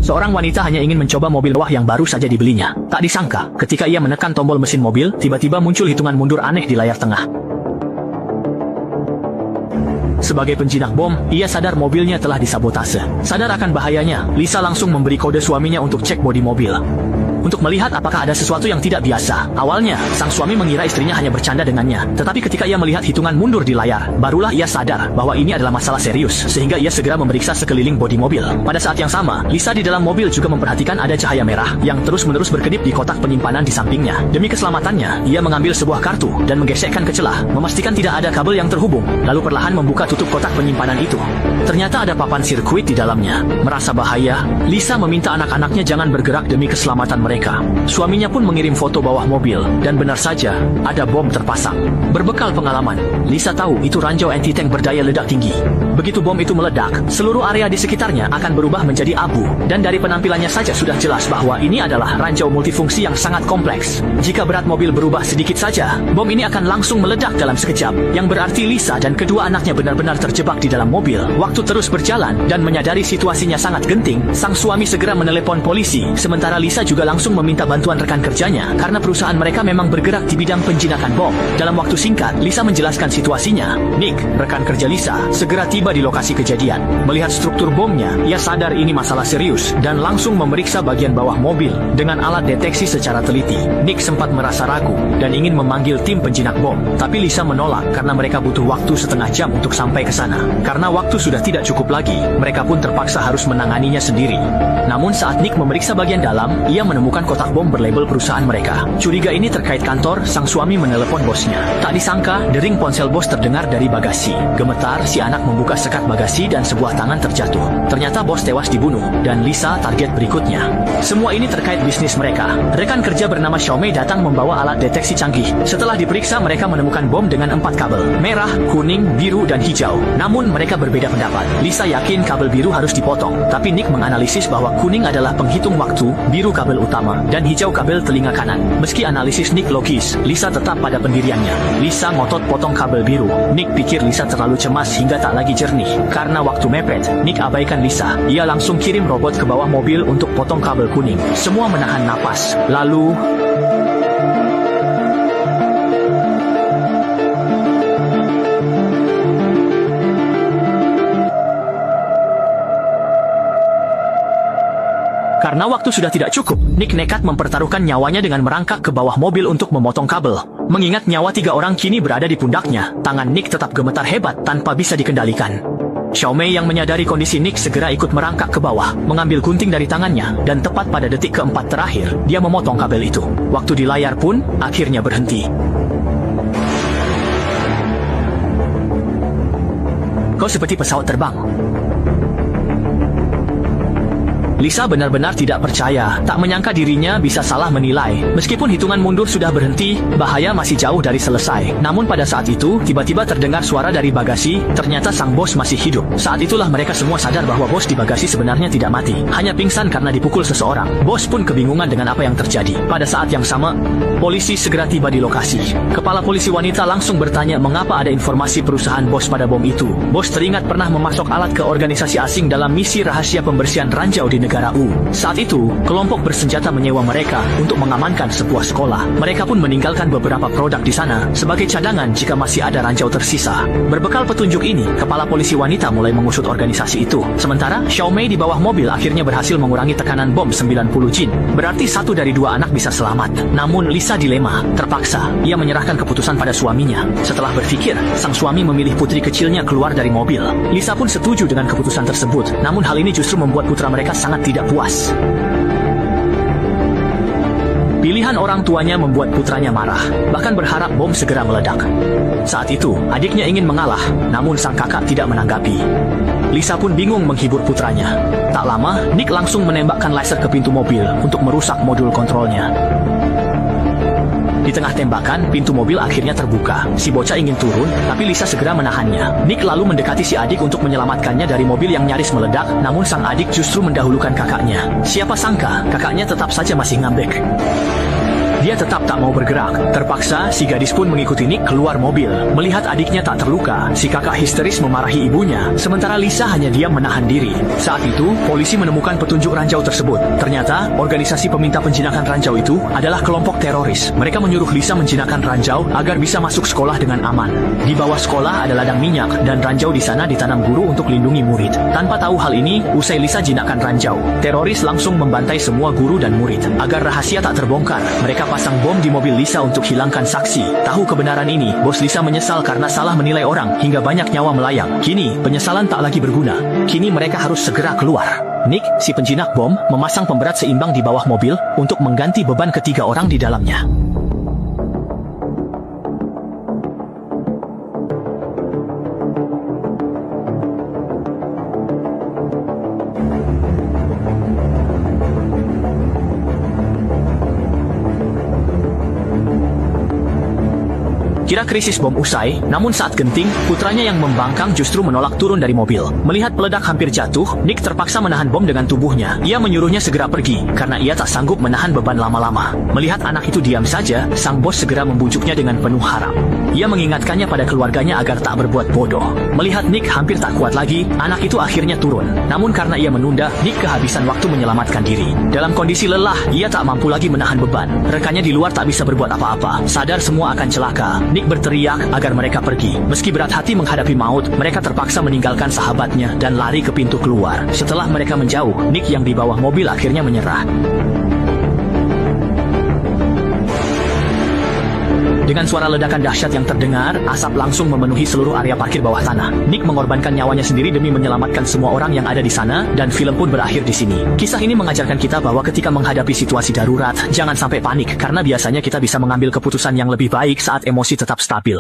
Seorang wanita hanya ingin mencoba mobil mewah yang baru saja dibelinya. Tak disangka, ketika ia menekan tombol mesin mobil, tiba-tiba muncul hitungan mundur aneh di layar tengah. Sebagai penjinak bom, ia sadar mobilnya telah disabotase. Sadar akan bahayanya, Lisa langsung memberi kode suaminya untuk cek bodi mobil, untuk melihat apakah ada sesuatu yang tidak biasa. Awalnya, sang suami mengira istrinya hanya bercanda dengannya. Tetapi ketika ia melihat hitungan mundur di layar, barulah ia sadar bahwa ini adalah masalah serius, sehingga ia segera memeriksa sekeliling bodi mobil. Pada saat yang sama, Lisa di dalam mobil juga memperhatikan ada cahaya merah yang terus-menerus berkedip di kotak penyimpanan di sampingnya. Demi keselamatannya, ia mengambil sebuah kartu dan menggesekkan ke celah, memastikan tidak ada kabel yang terhubung, lalu perlahan membuka tutup kotak penyimpanan itu. Ternyata ada papan sirkuit di dalamnya. Merasa bahaya, Lisa meminta anak-anaknya jangan bergerak demi keselamatan mereka. Suaminya pun mengirim foto bawah mobil, dan benar saja, ada bom terpasang. Berbekal pengalaman, Lisa tahu itu ranjau anti-tank berdaya ledak tinggi. Begitu bom itu meledak, seluruh area di sekitarnya akan berubah menjadi abu, dan dari penampilannya saja sudah jelas bahwa ini adalah ranjau multifungsi yang sangat kompleks. Jika berat mobil berubah sedikit saja, bom ini akan langsung meledak dalam sekejap, yang berarti Lisa dan kedua anaknya benar-benar terjebak di dalam mobil. Waktu terus berjalan, dan menyadari situasinya sangat genting, sang suami segera menelepon polisi, sementara Lisa juga langsung meminta bantuan rekan kerjanya, karena perusahaan mereka memang bergerak di bidang penjinakan bom. Dalam waktu singkat, Lisa menjelaskan situasinya. Nick, rekan kerja Lisa, segera tiba di lokasi kejadian. Melihat struktur bomnya, ia sadar ini masalah serius, dan langsung memeriksa bagian bawah mobil, dengan alat deteksi secara teliti. Nick sempat merasa ragu, dan ingin memanggil tim penjinak bom, tapi Lisa menolak karena mereka butuh waktu setengah jam untuk sampai ke sana. Karena waktu sudah tidak cukup lagi, mereka pun terpaksa harus menanganinya sendiri. Namun saat Nick memeriksa bagian dalam, ia menemukan kotak bom berlabel perusahaan mereka. Curiga ini terkait kantor, sang suami menelepon bosnya. Tak disangka, dering ponsel bos terdengar dari bagasi. Gemetar, si anak membuka sekat bagasi dan sebuah tangan terjatuh. Ternyata bos tewas dibunuh, dan Lisa target berikutnya. Semua ini terkait bisnis mereka. Rekan kerja bernama Xiaomei datang membawa alat deteksi canggih. Setelah diperiksa, mereka menemukan bom dengan 4 kabel. Merah, kuning, biru, dan hijau. Namun mereka berbeda pendapat. Lisa yakin kabel biru harus dipotong, tapi Nick menganalisis bahwa kuning adalah penghitung waktu, biru kabel utama, dan hijau kabel telinga kanan. Meski analisis Nick logis, Lisa tetap pada pendiriannya. Lisa ngotot potong kabel biru. Nick pikir Lisa terlalu cemas hingga tak lagi jernih. Karena waktu mepet, Nick abaikan Lisa. Ia langsung kirim robot ke bawah mobil untuk potong kabel kuning. Semua menahan napas. Lalu karena waktu sudah tidak cukup, Nick nekat mempertaruhkan nyawanya dengan merangkak ke bawah mobil untuk memotong kabel. Mengingat nyawa 3 orang kini berada di pundaknya, tangan Nick tetap gemetar hebat tanpa bisa dikendalikan. Xiaomei yang menyadari kondisi Nick segera ikut merangkak ke bawah, mengambil gunting dari tangannya, dan tepat pada detik keempat terakhir, dia memotong kabel itu. Waktu di layar pun akhirnya berhenti. Kau seperti pesawat terbang. Lisa benar-benar tidak percaya, tak menyangka dirinya bisa salah menilai. Meskipun hitungan mundur sudah berhenti, bahaya masih jauh dari selesai. Namun pada saat itu, tiba-tiba terdengar suara dari bagasi, ternyata sang bos masih hidup. Saat itulah mereka semua sadar bahwa bos di bagasi sebenarnya tidak mati, hanya pingsan karena dipukul seseorang. Bos pun kebingungan dengan apa yang terjadi. Pada saat yang sama, polisi segera tiba di lokasi. Kepala polisi wanita langsung bertanya mengapa ada informasi perusahaan bos pada bom itu. Bos teringat pernah memasok alat ke organisasi asing dalam misi rahasia pembersihan ranjau di negara U. Saat itu, kelompok bersenjata menyewa mereka untuk mengamankan sebuah sekolah. Mereka pun meninggalkan beberapa produk di sana sebagai cadangan jika masih ada ranjau tersisa. Berbekal petunjuk ini, kepala polisi wanita mulai mengusut organisasi itu. Sementara, Xiaomei di bawah mobil akhirnya berhasil mengurangi tekanan bom 90 jin. Berarti 1 dari 2 anak bisa selamat. Namun Lisa dilema. Terpaksa, ia menyerahkan keputusan pada suaminya. Setelah berpikir, sang suami memilih putri kecilnya keluar dari mobil. Lisa pun setuju dengan keputusan tersebut. Namun hal ini justru membuat putra mereka sangat tidak puas. Pilihan orang tuanya membuat putranya marah, bahkan berharap bom segera meledak. Saat itu, adiknya ingin mengalah, namun sang kakak tidak menanggapi. Lisa pun bingung menghibur putranya. Tak lama, Nick langsung menembakkan laser ke pintu mobil untuk merusak modul kontrolnya. Di tengah tembakan, pintu mobil akhirnya terbuka. Si bocah ingin turun, tapi Lisa segera menahannya. Nick lalu mendekati si adik untuk menyelamatkannya dari mobil yang nyaris meledak, namun sang adik justru mendahulukan kakaknya. Siapa sangka, kakaknya tetap saja masih ngambek. Dia tetap tak mau bergerak. Terpaksa, si gadis pun mengikuti Nick keluar mobil. Melihat adiknya tak terluka, si kakak histeris memarahi ibunya, sementara Lisa hanya diam menahan diri. Saat itu, polisi menemukan petunjuk ranjau tersebut. Ternyata, organisasi peminta penjinakan ranjau itu adalah kelompok teroris. Mereka menyuruh Lisa menjinakkan ranjau agar bisa masuk sekolah dengan aman. Di bawah sekolah ada ladang minyak, dan ranjau di sana ditanam guru untuk lindungi murid. Tanpa tahu hal ini, usai Lisa jinakkan ranjau, teroris langsung membantai semua guru dan murid. Agar rahasia tak terbongkar, mereka pasang bom di mobil Lisa untuk hilangkan saksi. Tahu kebenaran ini, bos Lisa menyesal karena salah menilai orang hingga banyak nyawa melayang. Kini, penyesalan tak lagi berguna. Kini mereka harus segera keluar. Nick, si penjinak bom, memasang pemberat seimbang di bawah mobil untuk mengganti beban ketiga orang di dalamnya. Kira krisis bom usai, namun saat genting, putranya yang membangkang justru menolak turun dari mobil. Melihat peledak hampir jatuh, Nick terpaksa menahan bom dengan tubuhnya. Ia menyuruhnya segera pergi, karena ia tak sanggup menahan beban lama-lama. Melihat anak itu diam saja, sang bos segera membujuknya dengan penuh harap. Ia mengingatkannya pada keluarganya agar tak berbuat bodoh. Melihat Nick hampir tak kuat lagi, anak itu akhirnya turun. Namun karena ia menunda, Nick kehabisan waktu menyelamatkan diri. Dalam kondisi lelah, ia tak mampu lagi menahan beban. Rekannya di luar tak bisa berbuat apa-apa. Sadar semua akan celaka, Nick berteriak agar mereka pergi. Meski berat hati menghadapi maut, mereka terpaksa meninggalkan sahabatnya dan lari ke pintu keluar. Setelah mereka menjauh, Nick yang di bawah mobil akhirnya menyerah. Dengan suara ledakan dahsyat yang terdengar, asap langsung memenuhi seluruh area parkir bawah tanah. Nick mengorbankan nyawanya sendiri demi menyelamatkan semua orang yang ada di sana, dan film pun berakhir di sini. Kisah ini mengajarkan kita bahwa ketika menghadapi situasi darurat, jangan sampai panik, karena biasanya kita bisa mengambil keputusan yang lebih baik saat emosi tetap stabil.